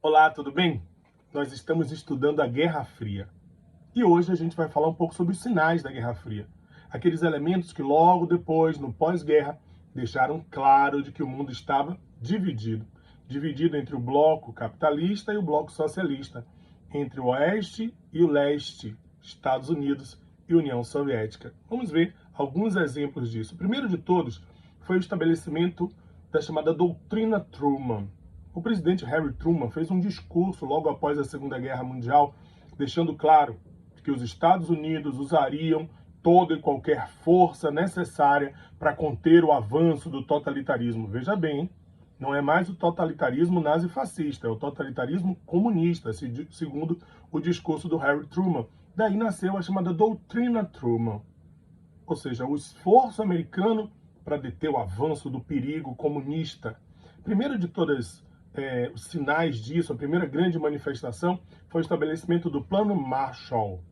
Olá, tudo bem? Nós estamos estudando a Guerra Fria e hoje a gente vai falar um pouco sobre os sinais da Guerra Fria. Aqueles elementos que logo depois, no pós-guerra, deixaram claro de que o mundo estava dividido. Dividido entre o bloco capitalista e o bloco socialista, entre o oeste e o leste, Estados Unidos e União Soviética. Vamos ver alguns exemplos disso. O primeiro de todos foi o estabelecimento da chamada Doutrina Truman. O presidente Harry Truman fez um discurso logo após a Segunda Guerra Mundial, deixando claro que os Estados Unidos usariam toda e qualquer força necessária para conter o avanço do totalitarismo. Veja bem, não é mais o totalitarismo nazi-fascista, é o totalitarismo comunista, segundo o discurso do Harry Truman. Daí nasceu a chamada Doutrina Truman, ou seja, o esforço americano para deter o avanço do perigo comunista. Primeiro de todas os sinais disso, a primeira grande manifestação foi o estabelecimento do Plano Marshall.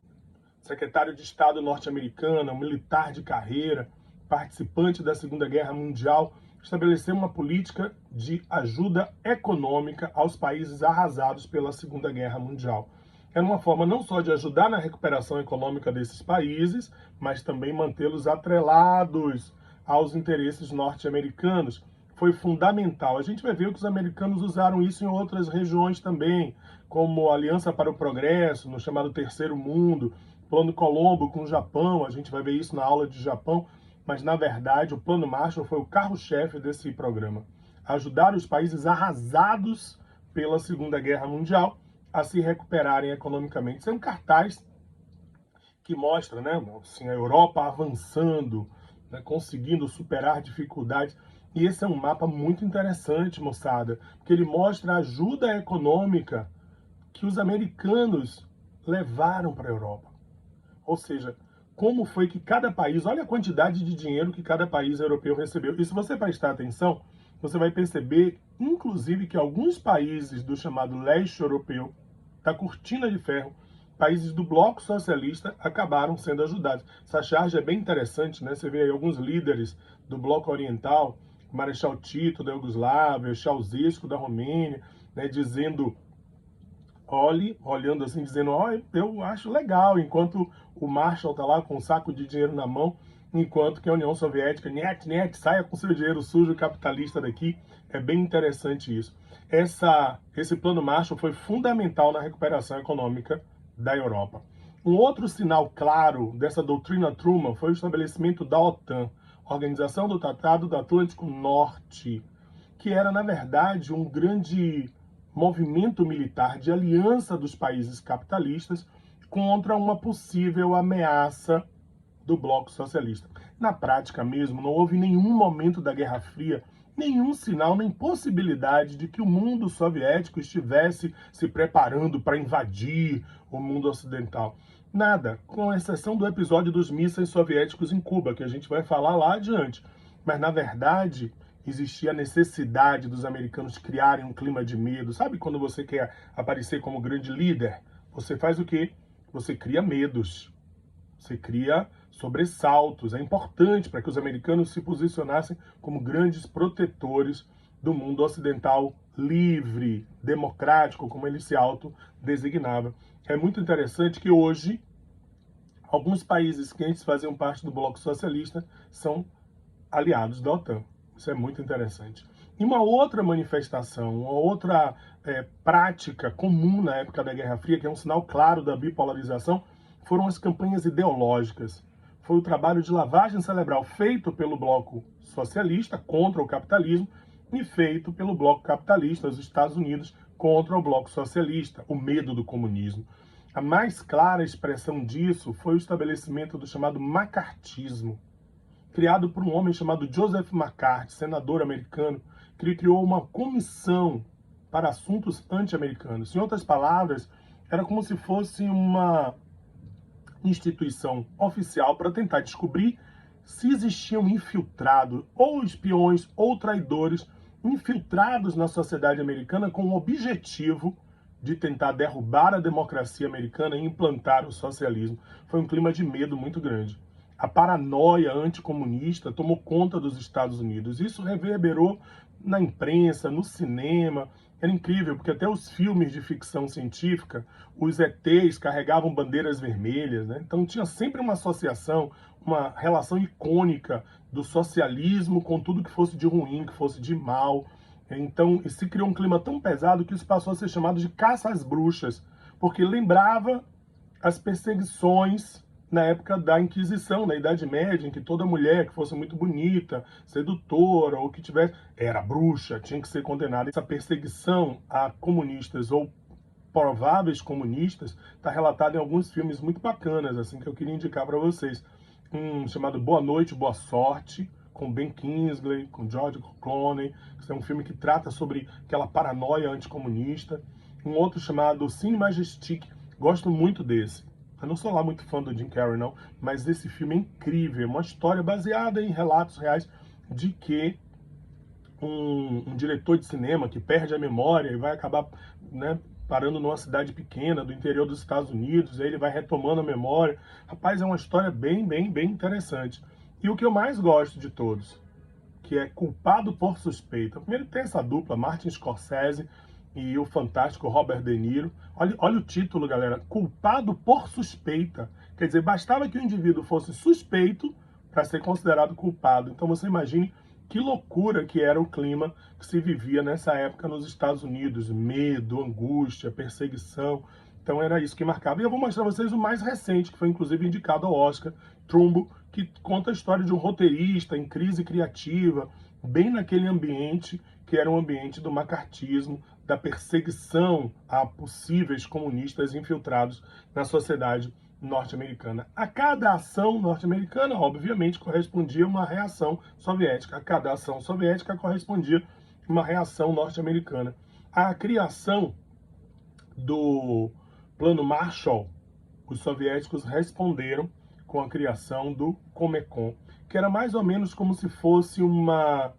Secretário de Estado norte-americano, um militar de carreira, participante da Segunda Guerra Mundial, estabeleceu uma política de ajuda econômica aos países arrasados pela Segunda Guerra Mundial. Era uma forma não só de ajudar na recuperação econômica desses países, mas também mantê-los atrelados aos interesses norte-americanos. Foi fundamental. A gente vai ver que os americanos usaram isso em outras regiões também, como a Aliança para o Progresso, no chamado Terceiro Mundo, Plano Colombo com o Japão, a gente vai ver isso na aula de Japão, mas na verdade o Plano Marshall foi o carro-chefe desse programa. Ajudar os países arrasados pela Segunda Guerra Mundial a se recuperarem economicamente. Isso é um cartaz que mostra, né, assim, a Europa avançando, né, conseguindo superar dificuldades. E esse é um mapa muito interessante, moçada, porque ele mostra a ajuda econômica que os americanos levaram para a Europa. Ou seja, como foi que cada país, olha a quantidade de dinheiro que cada país europeu recebeu. E se você prestar atenção, você vai perceber, inclusive, que alguns países do chamado leste europeu, da cortina de ferro, países do bloco socialista, acabaram sendo ajudados. Essa charge é bem interessante, né? Você vê aí alguns líderes do bloco oriental, Marechal Tito da Iugoslávia, Ceausescu da Romênia, né, dizendo, olhando assim, dizendo, eu acho legal, enquanto o Marshall está lá com um saco de dinheiro na mão, enquanto que a União Soviética, niet, saia com seu dinheiro sujo capitalista daqui. É bem interessante isso. Esse plano Marshall foi fundamental na recuperação econômica da Europa. Um outro sinal claro dessa doutrina Truman foi o estabelecimento da OTAN, Organização do Tratado do Atlântico Norte, que era, na verdade, um grande movimento militar de aliança dos países capitalistas contra uma possível ameaça do bloco socialista. Na prática mesmo, não houve nenhum momento da Guerra Fria, nenhum sinal, nem possibilidade de que o mundo soviético estivesse se preparando para invadir o mundo ocidental. Nada, com exceção do episódio dos mísseis soviéticos em Cuba, que a gente vai falar lá adiante. Mas, na verdade, existia a necessidade dos americanos criarem um clima de medo. Sabe quando você quer aparecer como grande líder? Você faz o quê? Você cria medos. Você cria sobressaltos. É importante para que os americanos se posicionassem como grandes protetores do mundo ocidental livre, democrático, como ele se autodesignava. É muito interessante que hoje, alguns países que antes faziam parte do bloco socialista são aliados da OTAN. Isso é muito interessante. E uma outra manifestação, uma outra prática comum na época da Guerra Fria, que é um sinal claro da bipolarização, foram as campanhas ideológicas. Foi o trabalho de lavagem cerebral feito pelo bloco socialista contra o capitalismo e feito pelo bloco capitalista, os Estados Unidos, contra o bloco socialista, o medo do comunismo. A mais clara expressão disso foi o estabelecimento do chamado macartismo, criado por um homem chamado Joseph McCarthy, senador americano, que ele criou uma comissão para assuntos anti-americanos. Em outras palavras, era como se fosse uma instituição oficial para tentar descobrir se existiam infiltrados, ou espiões, ou traidores, infiltrados na sociedade americana com o objetivo de tentar derrubar a democracia americana e implantar o socialismo. Foi um clima de medo muito grande. A paranoia anticomunista tomou conta dos Estados Unidos. Isso reverberou na imprensa, no cinema, era incrível, porque até os filmes de ficção científica, os ETs carregavam bandeiras vermelhas, né? Então tinha sempre uma associação, uma relação icônica do socialismo com tudo que fosse de ruim, que fosse de mal. Então se criou um clima tão pesado que isso passou a ser chamado de caça às bruxas, porque lembrava as perseguições na época da Inquisição, na Idade Média, em que toda mulher que fosse muito bonita, sedutora ou que tivesse, era bruxa, tinha que ser condenada. Essa perseguição a comunistas ou prováveis comunistas está relatada em alguns filmes muito bacanas, assim, que eu queria indicar para vocês. Um chamado Boa Noite, Boa Sorte, com Ben Kingsley, com George Clooney, que é um filme que trata sobre aquela paranoia anticomunista. Um outro chamado Cine Majestic, gosto muito desse. Eu não sou lá muito fã do Jim Carrey, não, mas esse filme é incrível. É uma história baseada em relatos reais de que um diretor de cinema que perde a memória e vai acabar, né, parando numa cidade pequena do interior dos Estados Unidos, aí ele vai retomando a memória. Rapaz, é uma história bem interessante. E o que eu mais gosto de todos, que é Culpado por Suspeita. Primeiro tem essa dupla, Martin Scorsese e o fantástico Robert De Niro. Olha o título, galera, Culpado por Suspeita. Quer dizer, bastava que o indivíduo fosse suspeito para ser considerado culpado. Então você imagine que loucura que era o clima que se vivia nessa época nos Estados Unidos. Medo, angústia, perseguição. Então era isso que marcava. E eu vou mostrar a vocês o mais recente, que foi inclusive indicado ao Oscar, Trumbo, que conta a história de um roteirista em crise criativa, bem naquele ambiente que era um ambiente do macartismo, da perseguição a possíveis comunistas infiltrados na sociedade norte-americana. A cada ação norte-americana, obviamente, correspondia uma reação soviética. A cada ação soviética correspondia uma reação norte-americana. A criação do Plano Marshall, os soviéticos responderam com a criação do Comecon, que era mais ou menos como se fosse uma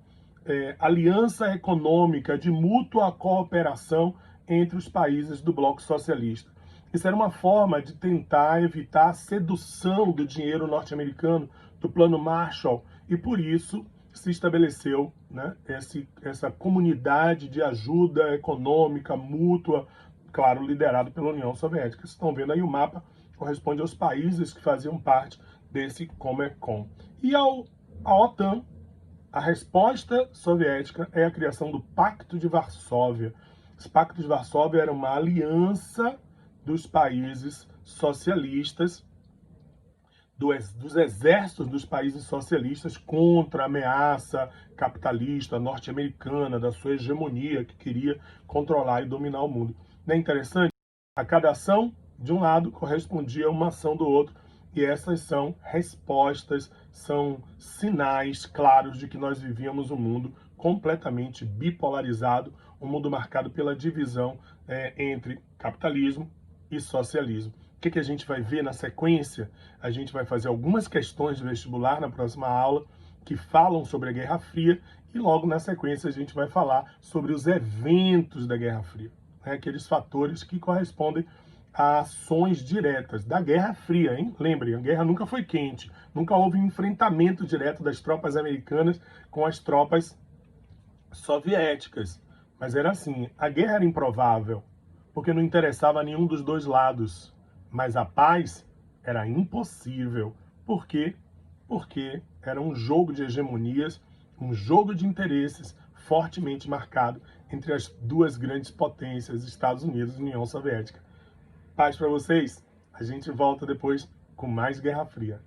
aliança econômica de mútua cooperação entre os países do bloco socialista. Isso era uma forma de tentar evitar a sedução do dinheiro norte-americano, do Plano Marshall, e por isso se estabeleceu, né, essa comunidade de ajuda econômica mútua, claro, liderado pela União Soviética. Vocês estão vendo aí o mapa, corresponde aos países que faziam parte desse Comecon. E a OTAN, a resposta soviética é a criação do Pacto de Varsóvia. Esse Pacto de Varsóvia era uma aliança dos países socialistas, dos exércitos dos países socialistas contra a ameaça capitalista norte-americana, da sua hegemonia que queria controlar e dominar o mundo. Não é interessante? A cada ação, de um lado, correspondia a uma ação do outro, e essas são respostas, são sinais claros de que nós vivíamos um mundo completamente bipolarizado, um mundo marcado pela divisão entre capitalismo e socialismo. O que a gente vai ver na sequência? A gente vai fazer algumas questões de vestibular na próxima aula que falam sobre a Guerra Fria e logo na sequência a gente vai falar sobre os eventos da Guerra Fria, né? Aqueles fatores que correspondem a ações diretas da Guerra Fria, hein? Lembrem, a guerra nunca foi quente, nunca houve um enfrentamento direto das tropas americanas com as tropas soviéticas. Mas era assim, a guerra era improvável, porque não interessava a nenhum dos dois lados. Mas a paz era impossível. Por quê? Porque era um jogo de hegemonias, um jogo de interesses fortemente marcado entre as duas grandes potências, Estados Unidos e União Soviética. Paz para vocês. A gente volta depois com mais Guerra Fria.